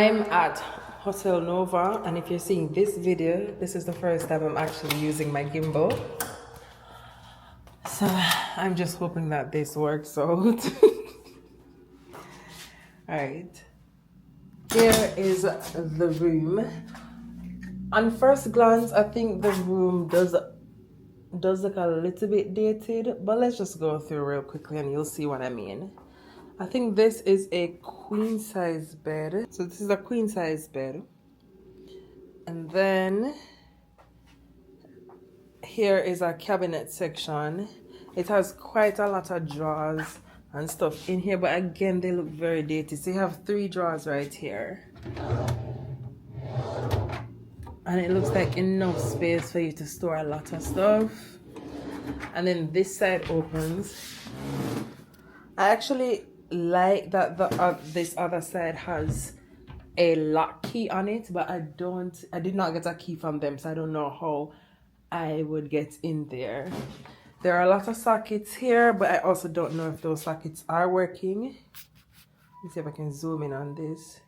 I'm at Hotel Nova, and if you're seeing this video, this is the first time I'm actually using my gimbal. So I'm just hoping that this works out. Alright. Here is the room. On first glance, I think the room does look a little bit dated, but let's just go through real quickly and you'll see what I mean. I think this is a queen size bed. So this is a queen size bed. And then here is a cabinet section. It has quite a lot of drawers and stuff in here, but again, they look very dated. So you have 3 drawers right here. And it looks like enough space for you to store a lot of stuff. And then this side opens. I actually like that this other side has a lock key on it, but I did not get a key from them, so I don't know how I would get in there. There are a lot of sockets here, but I also don't know if those sockets are working. Let's see if I can zoom in on this.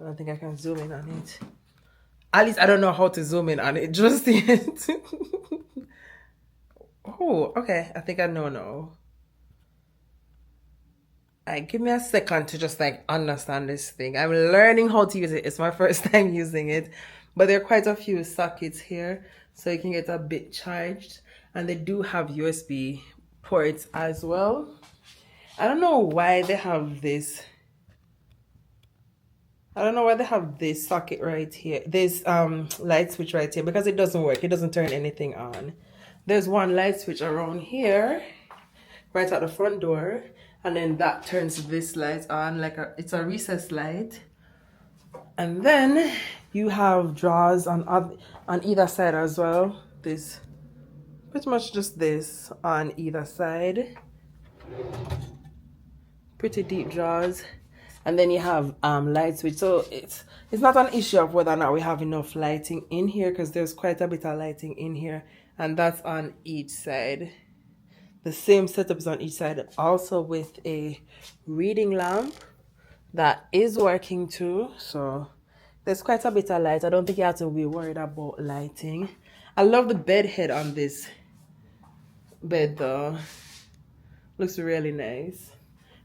I don't think I can zoom in on it. At least I don't know how to zoom in on it just yet. Oh, okay. I think I know now. Alright, give me a second to just like understand this thing. I'm learning how to use it. It's my first time using it. But there are quite a few sockets here, so you can get a bit charged. And they do have USB ports as well. I don't know why they have this. I don't know why they have this socket right here. This light switch right here, because it doesn't work. It doesn't turn anything on. There's one light switch around here, right at the front door. And then that turns this light on, like it's a recessed light. And then you have drawers on either side as well. This, pretty much just this on either side. Pretty deep drawers. And then you have light switch. So it's not an issue of whether or not we have enough lighting in here, because there's quite a bit of lighting in here. And that's on each side. The same setup is on each side, also with a reading lamp that is working too. So there's quite a bit of light. I don't think you have to be worried about lighting. I love the bed head on this bed though. Looks really nice.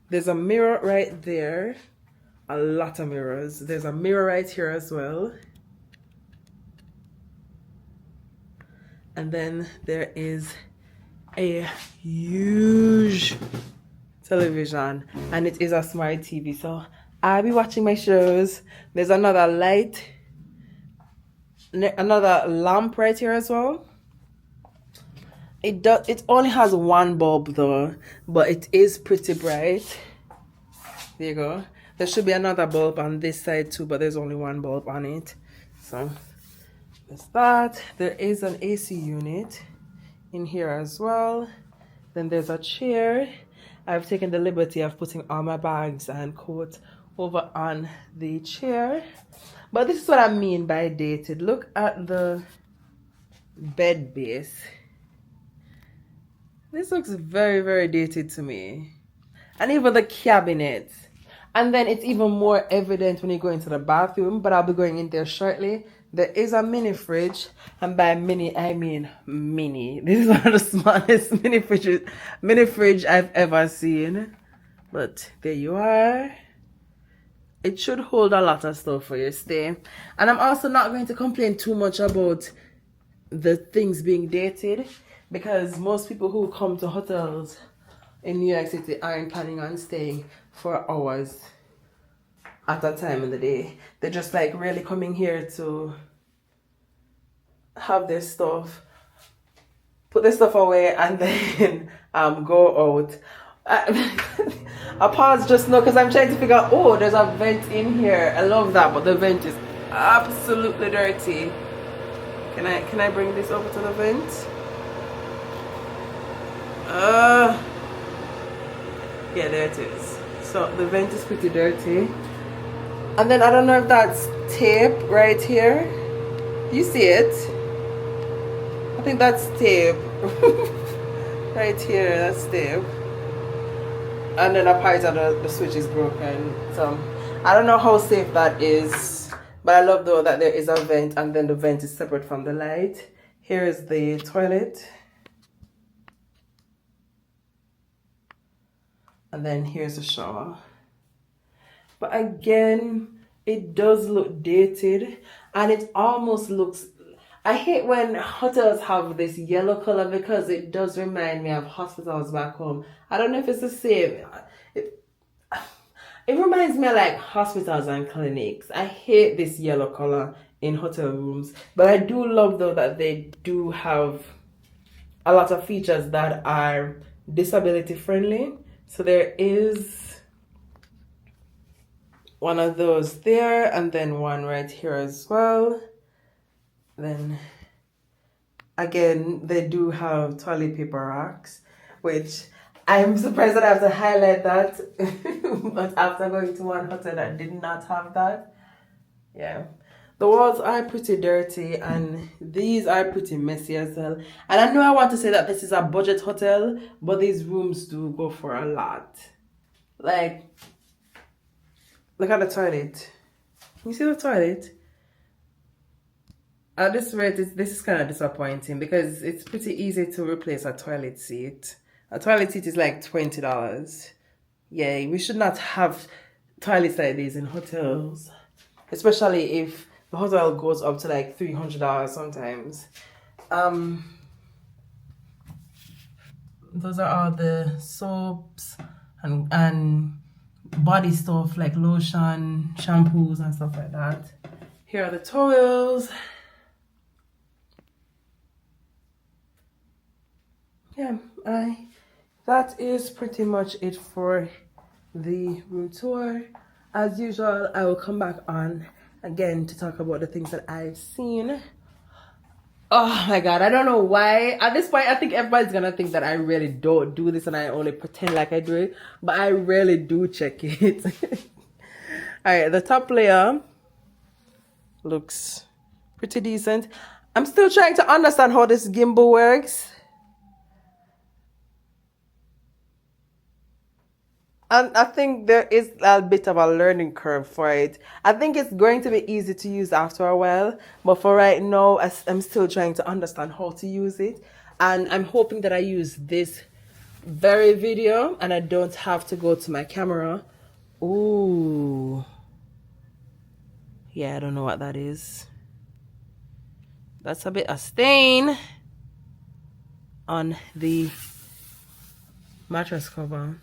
There's a mirror right there. A lot of mirrors. There's a mirror right here as well. And then there is a huge television, and it is a smart TV, so I'll be watching my shows. There's another light, another lamp right here as well. It only has one bulb though, but it is pretty bright. There you go. There should be another bulb on this side too, but there's only one bulb on it. So there's that. There is an AC unit in here as well. Then there's a chair. I've taken the liberty of putting all my bags and coat over on the chair. But this is what I mean by dated. Look at the bed base. This looks very, very dated to me. And even the cabinets. And then it's even more evident when you go into the bathroom, but I'll be going in there shortly. There is a mini fridge, and by mini I mean mini. This is one of the smallest mini fridge I've ever seen. But there you are. It should hold a lot of stuff for your stay. And I'm also not going to complain too much about the things being dated, because most people who come to hotels in New York City aren't planning on staying for hours at a time in the day. They're just like really coming here to have their stuff, put their stuff away, and then go out. I paused just now because I'm trying to figure out, oh, there's a vent in here. I love that, but the vent is absolutely dirty. Can I bring this over to the vent? Yeah, there it is. So the vent is pretty dirty. And then I don't know if that's tape right here. You see it? I think that's tape. Right here, that's tape. and then a part of the switch is broken. So I don't know how safe that is, but I love though that there is a vent, and then the vent is separate from the light. Here is the toilet, and then here's the shower. But again, it does look dated, and it almost looks, I hate when hotels have this yellow color because it does remind me of hospitals back home. I don't know if it's the same. It reminds me of like hospitals and clinics. I hate this yellow color in hotel rooms, but I do love though that they do have a lot of features that are disability friendly. So there is one of those there, and then one right here as well. Then again, they do have toilet paper racks, which I'm surprised that I have to highlight that. But after going to one hotel that did not have that, yeah. The walls are pretty dirty, and these are pretty messy as well. And I know I want to say that this is a budget hotel, but these rooms do go for a lot. Like, look at the toilet. Can you see the toilet? At this rate, this is kind of disappointing because it's pretty easy to replace a toilet seat. A toilet seat is like $20. Yeah, we should not have toilets like these in hotels, especially if the hotel goes up to like $300 sometimes. Those are all the soaps and body stuff like lotion, shampoos, and stuff like that. Here are the towels. Yeah, that is pretty much it for the room tour. As usual, I will come back on again to talk about the things that I've seen. Oh my god, I don't know why. At this point, I think everybody's gonna think that I really don't do this and I only pretend like I do it, but I really do check it. Alright, the top layer looks pretty decent. I'm still trying to understand how this gimbal works. And I think there is a bit of a learning curve for it. I think it's going to be easy to use after a while, but for right now, I'm still trying to understand how to use it. And I'm hoping that I use this very video and I don't have to go to my camera. Ooh. Yeah, I don't know what that is. That's a bit of stain on the mattress cover.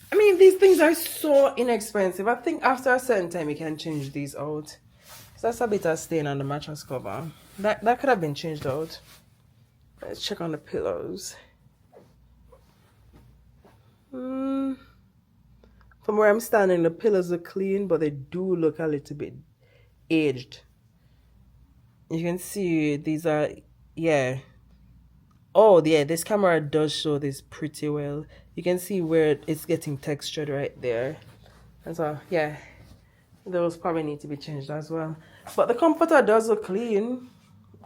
I mean, these things are so inexpensive. I think after a certain time, you can change these out. So that's a bit of stain on the mattress cover. That could have been changed out. Let's check on the pillows. From where I'm standing, the pillows are clean, but they do look a little bit aged. You can see these are, yeah. Oh, yeah, this camera does show this pretty well. You can see where it's getting textured right there. And so, yeah, those probably need to be changed as well. But the comforter does look clean.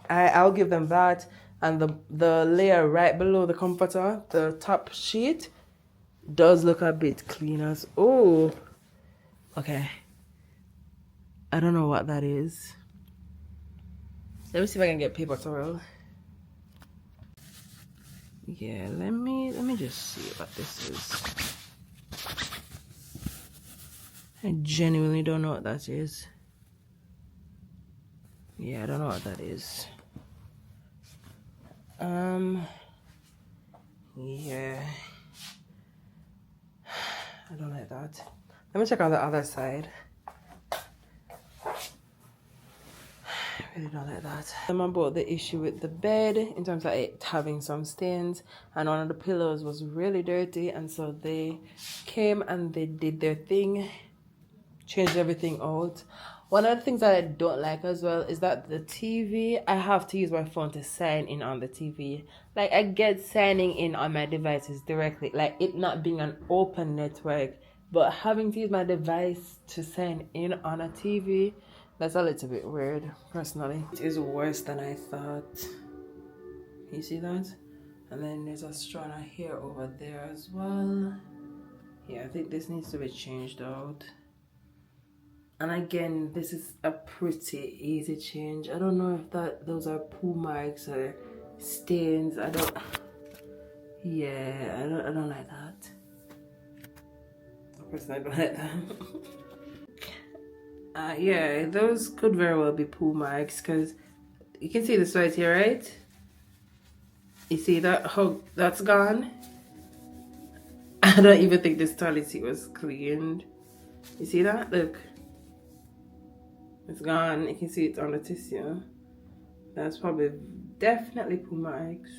I'll give them that. And the layer right below the comforter, the top sheet, does look a bit clean as... Oh, okay. I don't know what that is. Let me see if I can get paper towel. Yeah, let me just see what this is. I genuinely don't know what that is. Yeah, I don't know what that is. Yeah. I don't like that. Let me check on the other side. I really don't like that. I'm about the issue with the bed in terms of it having some stains, and one of the pillows was really dirty, and so they came and they did their thing, changed everything out. One of the things that I don't like as well is that the TV, I have to use my phone to sign in on the TV. Like, I get signing in on my devices directly, like it not being an open network, but having to use my device to sign in on a TV, that's a little bit weird, personally. It is worse than I thought. You see that? And then there's a strand of hair over there as well. Yeah, I think this needs to be changed out. And again, this is a pretty easy change. I don't know if those are poo marks or stains. I don't like that. Personally, I don't like that. Yeah, those could very well be poo marks because you can see this right here, right? You see that? How that's gone? I don't even think this toilet seat was cleaned. You see that? Look. It's gone. You can see it on the tissue. That's probably definitely poo marks.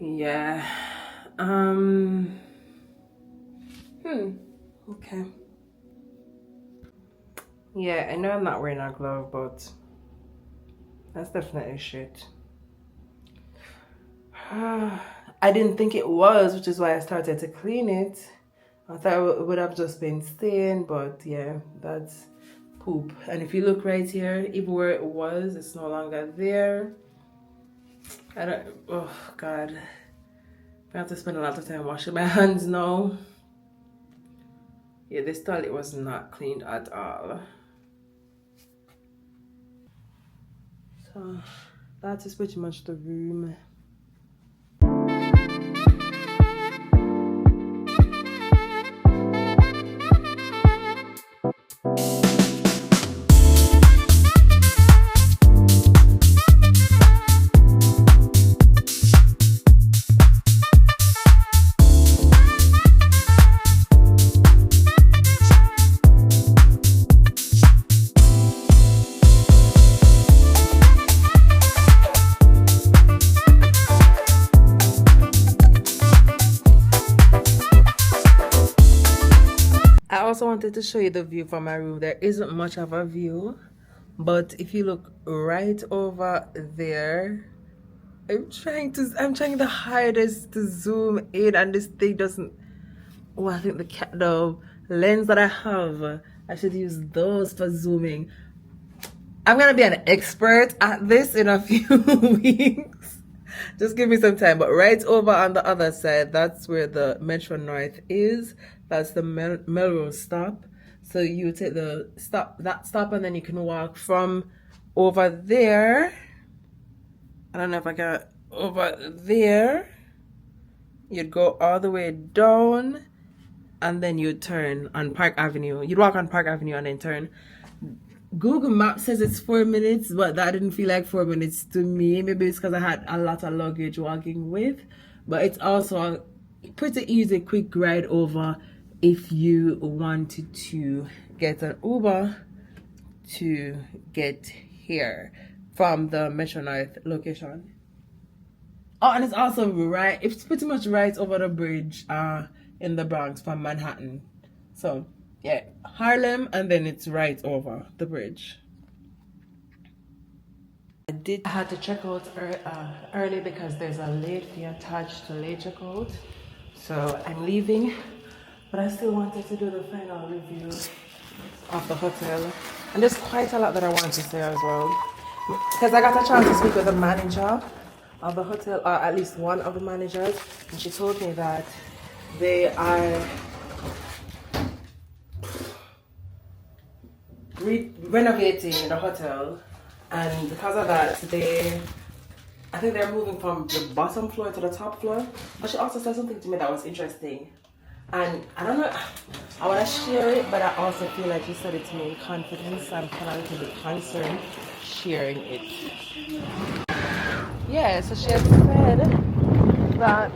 Yeah. Okay. Yeah, I know I'm not wearing a glove, but that's definitely shit. I didn't think it was, which is why I started to clean it. I thought it would have just been stain, but yeah, that's poop. And if you look right here, even where it was, it's no longer there. Oh God. I have to spend a lot of time washing my hands now. Yeah, this toilet was not cleaned at all. So that is pretty much the room. I also wanted to show you the view from my room. There isn't much of a view, but if you look right over there, I'm trying the hardest to zoom in, and this thing doesn't. Oh, I think the lens that I have, I should use those for zooming. I'm gonna be an expert at this in a few weeks. Just give me some time. But right over on the other side, that's where the Metro North is. That's the Melrose stop. So you take that stop, and then you can walk from over there. I don't know if I got over there. You'd go all the way down, and then you'd turn on Park Avenue. You'd walk on Park Avenue and then turn. Google Maps says it's 4 minutes, but that didn't feel like 4 minutes to me. Maybe it's because I had a lot of luggage walking with. But it's also a pretty easy, quick ride over if you wanted to get an Uber to get here from the Metro North location. Oh, and it's also it's pretty much right over the bridge in the Bronx from Manhattan. So yeah, Harlem, and then it's right over the bridge. I had to check out early because there's a late fee attached to late checkout. So I'm leaving, but I still wanted to do the final review of the hotel. And there's quite a lot that I want to say as well. Because I got a chance to speak with the manager of the hotel, or at least one of the managers, and she told me that they are renovating the hotel, and because of that I think they're moving from the bottom floor to the top floor. But she also said something to me that was interesting, and I don't know, I want to share it, but I also feel like she said it to me in confidence, so I'm kind of a little bit concerned sharing it. Yeah, so she had said that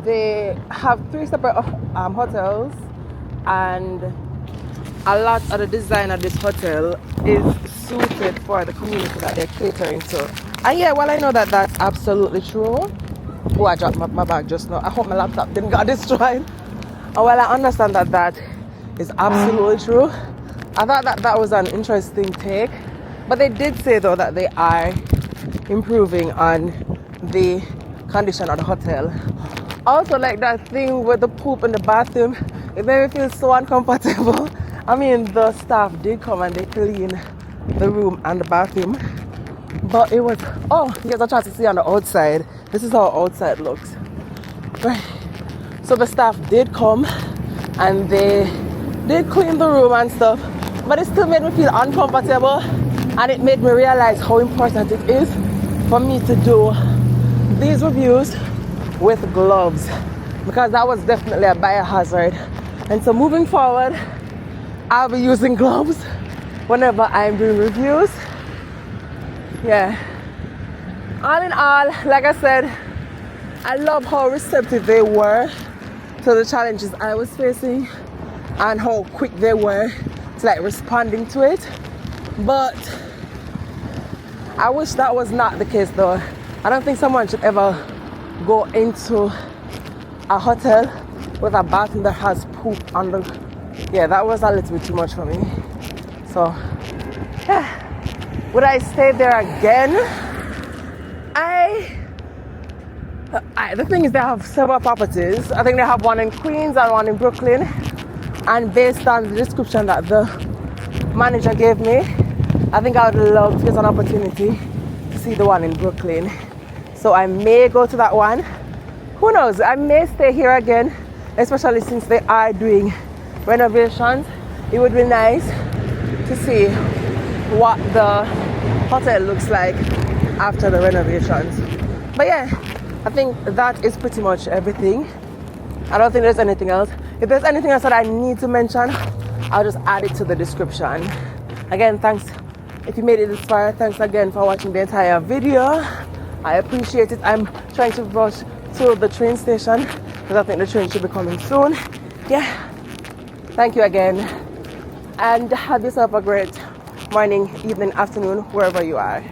they have 3 separate hotels, and a lot of the design of this hotel is suited for the community that they're catering to. And yeah, well, I know that that's absolutely true. Oh, I dropped my bag just now. I hope my laptop didn't get destroyed. Oh, well, I understand that that is absolutely true. I thought that was an interesting take. But they did say, though, that they are improving on the condition of the hotel. Also, like that thing with the poop in the bathroom, it made me feel so uncomfortable. I mean, the staff did come and they cleaned the room and the bathroom, but it was, oh, you guys are trying to see on the outside. This is how outside looks. Right. So the staff did come and they did clean the room and stuff, but it still made me feel uncomfortable, and it made me realize how important it is for me to do these reviews with gloves, because that was definitely a biohazard. And so moving forward, I'll be using gloves whenever I'm doing reviews. Yeah. All in all, like I said, I love how receptive they were to the challenges I was facing and how quick they were to like responding to it. But I wish that was not the case though. I don't think someone should ever go into a hotel with a bathroom that has poop on the... Yeah, that was a little bit too much for me. So, yeah. Would I stay there again? The thing is, they have several properties. I think they have one in Queens and one in Brooklyn. And based on the description that the manager gave me, I think I would love to get an opportunity to see the one in Brooklyn. So I may go to that one. Who knows? I may stay here again, especially since they are doing renovations. It would be nice to see what the hotel looks like after the renovations. But yeah, I think that is pretty much everything. I don't think there's anything else. If there's anything else that I need to mention, I'll just add it to the description. Again, thanks. If you made it this far, thanks again for watching the entire video. I appreciate it. I'm trying to rush to the train station because I think the train should be coming soon. Yeah. Thank you again. And have yourself a great morning, evening, afternoon, wherever you are.